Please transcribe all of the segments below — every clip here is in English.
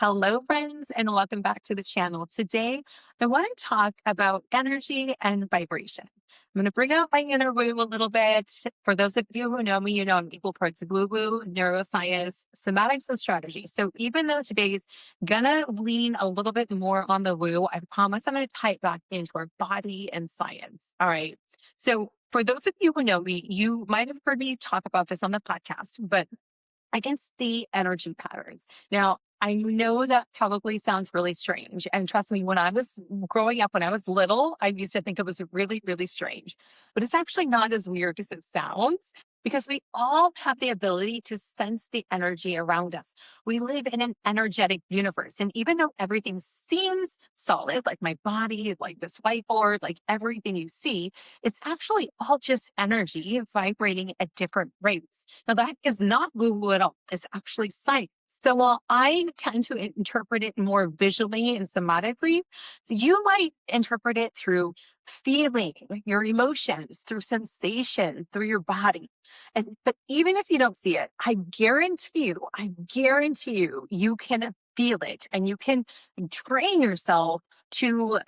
Hello, friends, and welcome back to the channel. Today, I want to talk about energy and vibration. I'm going to bring out my inner woo a little bit. For those of you who know me, you know I'm equal parts woo woo, neuroscience, somatics, and strategy. So even though today's going to lean a little bit more on the woo, I promise I'm going to tie it back into our body and science. All right. So for those of you who know me, you might have heard me talk about this on the podcast, but I can see energy patterns. Now, I know that probably sounds really strange. And trust me, when I was growing up, when I was little, I used to think it was really, really strange. But it's actually not as weird as it sounds because we all have the ability to sense the energy around us. We live in an energetic universe. And even though everything seems solid, like my body, like this whiteboard, like everything you see, it's actually all just energy vibrating at different rates. Now, that is not woo woo at all. It's actually science. So while I tend to interpret it more visually and somatically, so you might interpret it through feeling your emotions, through sensation, through your body. But even if you don't see it, I guarantee you, you can feel it and you can train yourself to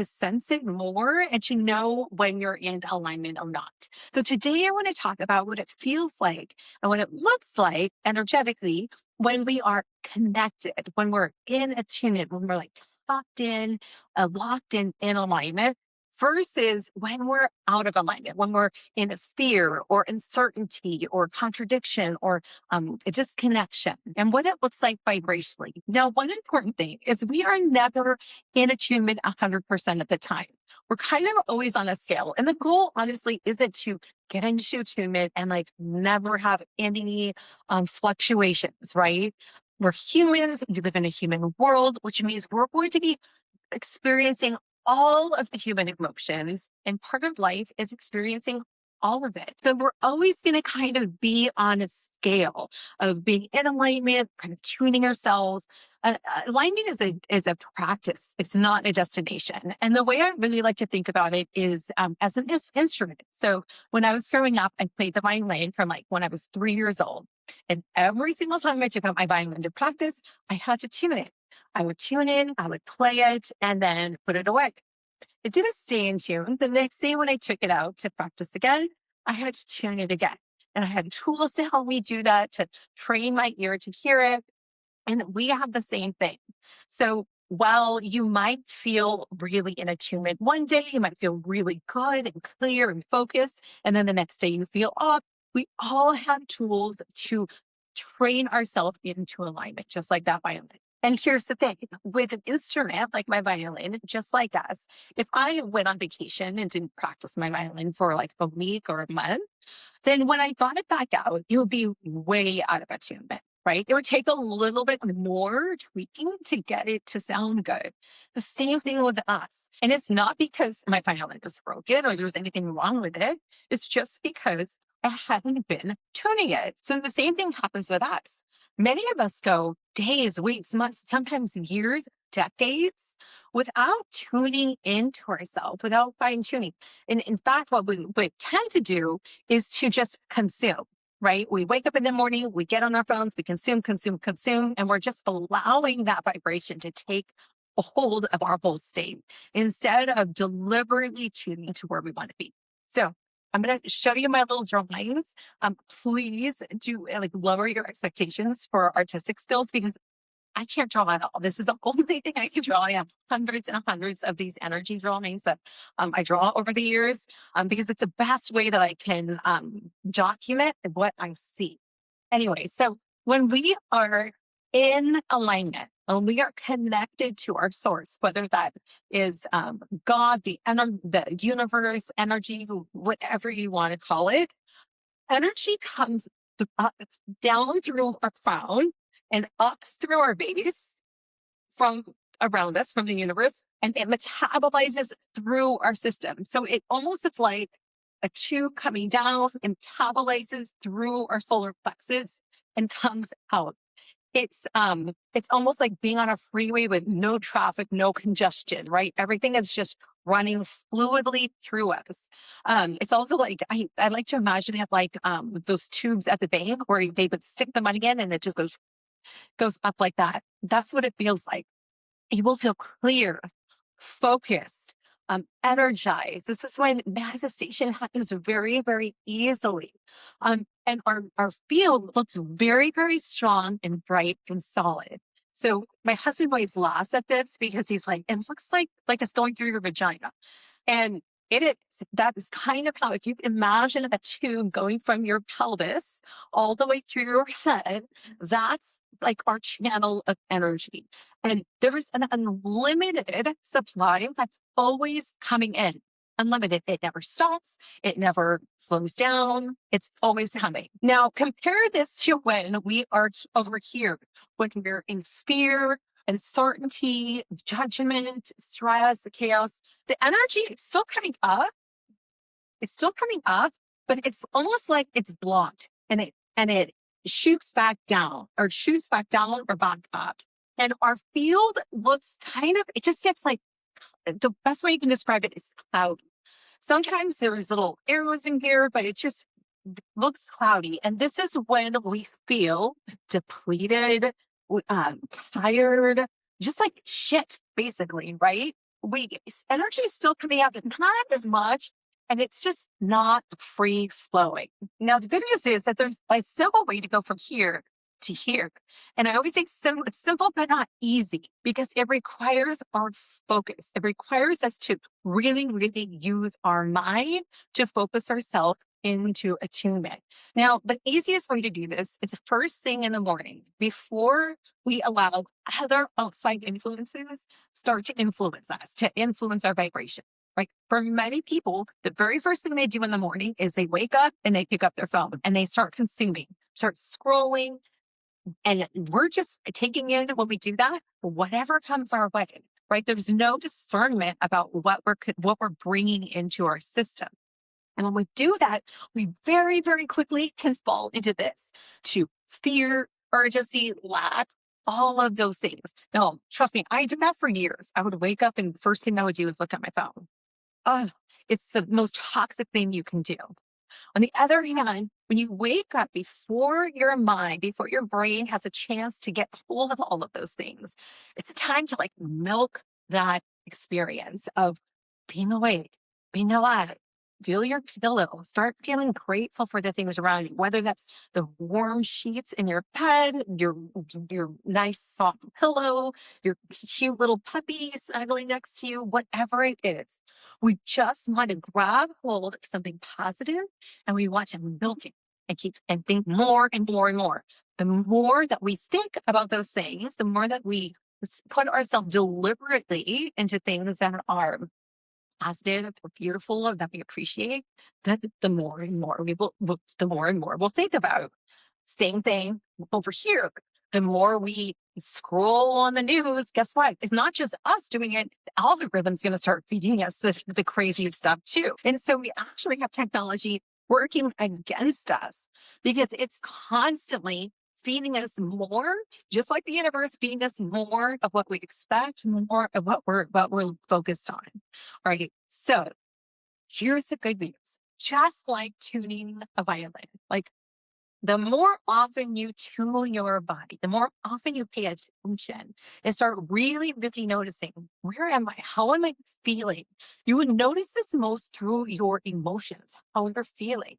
sense it more and to know when you're in alignment or not. So today I want to talk about what it feels like and what it looks like energetically when we are connected, when we're in attunement, when we're like tapped in, locked in alignment, versus when we're out of alignment, when we're in fear or uncertainty or contradiction or a disconnection, and what it looks like vibrationally. Now, one important thing is we are never in attunement 100% of the time. We're kind of always on a scale. And the goal, honestly, isn't to get into attunement and like never have any fluctuations, right? We're humans, we live in a human world, which means we're going to be experiencing all of the human emotions. And part of life is experiencing all of it. So we're always going to kind of be on a scale of being in alignment, kind of tuning ourselves. Alignment is a practice. It's not a destination. And the way I really like to think about it is as an instrument. So when I was growing up, I played the violin from like when I was 3 years old. And every single time I took out my violin to practice, I had to tune it. I would tune in, I would play it, and then put it away. It didn't stay in tune. The next day when I took it out to practice again, I had to tune it again. And I had tools to help me do that, to train my ear to hear it. And we have the same thing. So while you might feel really in attunement one day, you might feel really good and clear and focused. And then the next day you feel off. We all have tools to train ourselves into alignment, just like that violin. And here's the thing with an instrument like my violin, just like us, if I went on vacation and didn't practice my violin for like a week or a month, then when I got it back out, it would be way out of attunement, right? It would take a little bit more tweaking to get it to sound good. The same thing with us. And it's not because my violin was broken or there was anything wrong with it. It's just because I hadn't been tuning it. So the same thing happens with us. Many of us go days, weeks, months, sometimes years, decades without tuning into ourselves, without fine tuning. And in fact, what we tend to do is to just consume, right? We wake up in the morning, we get on our phones, we consume, consume, consume, and we're just allowing that vibration to take a hold of our whole state instead of deliberately tuning to where we want to be. So I'm going to show you my little drawings. Please do like lower your expectations for artistic skills because I can't draw at all. This is the only thing I can draw. I have hundreds and hundreds of these energy drawings that I draw over the years because it's the best way that I can document what I see. Anyway, so when we are in alignment, when we are connected to our source, whether that is God, the universe, energy, whatever you want to call it, energy comes down through our crown and up through our base from around us, from the universe, and it metabolizes through our system. So it's like a tube coming down, and metabolizes through our solar plexus and comes out. It's almost like being on a freeway with no traffic, no congestion, right? Everything is just running fluidly through us. It's also like I like to imagine it like those tubes at the bank where they would stick the money in and it just goes goes up like that. That's what it feels like. You will feel clear, focused, energized. This is when manifestation happens very, very easily. And our field looks very, very strong and bright and solid. So my husband always laughs at this because he's like, it looks like it's going through your vagina. And it is, that is kind of how, if you imagine a tube going from your pelvis all the way through your head, that's like our channel of energy. And there's an unlimited supply that's always coming in. Unlimited. It never stops. It never slows down. It's always coming. Now, compare this to when we are over here, when we're in fear, uncertainty, judgment, stress, chaos. The energy is still coming up. It's still coming up, but it's almost like it's blocked and it shoots back down or back up. And our field looks kind of, it just gets like, the best way you can describe it is cloudy. Sometimes there's little arrows in here, but it just looks cloudy. And this is when we feel depleted, tired, just like shit, basically, right? Energy is still coming out, but not as much. And it's just not free flowing. Now, the good news is that there's a simple way to go from here to here. And I always say simple, it's simple, but not easy because it requires our focus. It requires us to really, really use our mind to focus ourselves into attunement. Now, the easiest way to do this is first thing in the morning before we allow other outside influences start to influence us, to influence our vibration. Right. For many people, the very first thing they do in the morning is they wake up and they pick up their phone and they start consuming, start scrolling. And we're just taking in when we do that, whatever comes our way. Right. There's no discernment about what we're bringing into our system. And when we do that, we very, very quickly can fall into this, to fear, urgency, lack, all of those things. No, trust me, I did that for years. I would wake up and first thing I would do is look at my phone. Oh, it's the most toxic thing you can do. On the other hand, when you wake up before your mind, before your brain has a chance to get hold of all of those things, it's time to like milk that experience of being awake, being alive. Feel your pillow. Start feeling grateful for the things around you, whether that's the warm sheets in your bed, your nice soft pillow, your cute little puppy snuggling next to you, whatever it is. We just want to grab hold of something positive and we want to milk it and keep and think more and more and more. The more that we think about those things, the more that we put ourselves deliberately into things that are positive or beautiful or that we appreciate, the more and more the more and more we'll think about. Same thing over here. The more we scroll on the news, guess what? It's not just us doing it. The algorithm's going to start feeding us the crazy stuff too. And so we actually have technology working against us because it's constantly feeding us more, just like the universe feeding us more of what we expect, more of what we're focused on. All right. So here's the good news. Just like tuning a violin, like the more often you tune your body, the more often you pay attention and start really, really noticing, where am I? How am I feeling? You would notice this most through your emotions, how you're feeling.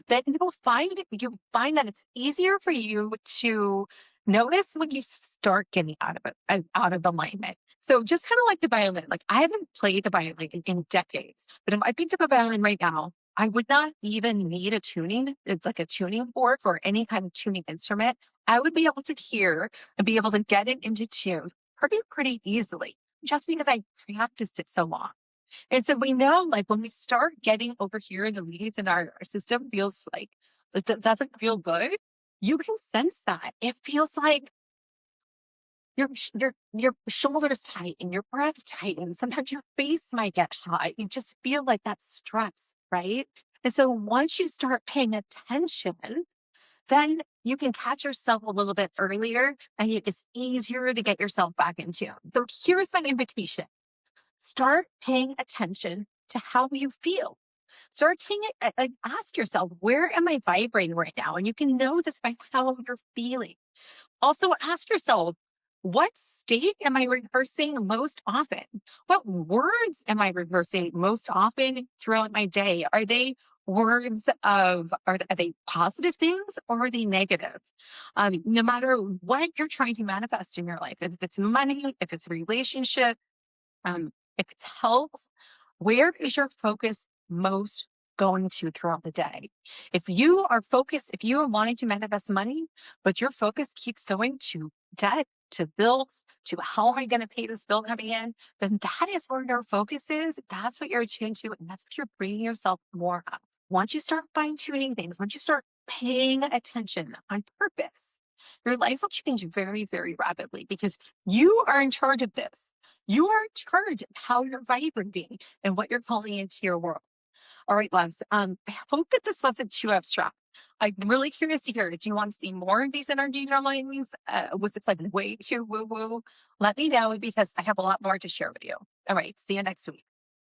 Then you find that it's easier for you to notice when you start getting out of alignment. So just kind of like the violin, like I haven't played the violin in decades, but if I picked up a violin right now, I would not even need it's like a tuning fork or any kind of tuning instrument. I would be able to hear and be able to get it into tune pretty easily, just because I practiced it so long. And so we know, like, when we start getting over here in the weeds and our system feels like it doesn't feel good, you can sense that. It feels like your shoulders tighten, your breath tightens. Sometimes your face might get hot. You just feel like that stress, right? And so once you start paying attention, then you can catch yourself a little bit earlier and it's easier to get yourself back in tune. So here's an invitation. Start paying attention to how you feel. Start taking it, like ask yourself, where am I vibrating right now? And you can know this by how you're feeling. Also, ask yourself, what state am I rehearsing most often? What words am I rehearsing most often throughout my day? Are they words of, are they positive things or are they negative? No matter what you're trying to manifest in your life, if it's money, if it's a relationship, if it's health, where is your focus most going to throughout the day? If you are focused, if you are wanting to manifest money, but your focus keeps going to debt, to bills, to how am I going to pay this bill coming in, then that is where your focus is. That's what you're attuned to, and that's what you're bringing yourself more of. Once you start fine tuning things, once you start paying attention on purpose, your life will change very, very rapidly because you are in charge of this. You are in charge of how you're vibrating and what you're calling into your world. All right, loves. I hope that this wasn't too abstract. I'm really curious to hear. Do you want to see more of these energy drawings? Was this like way too woo woo? Let me know because I have a lot more to share with you. All right, see you next week.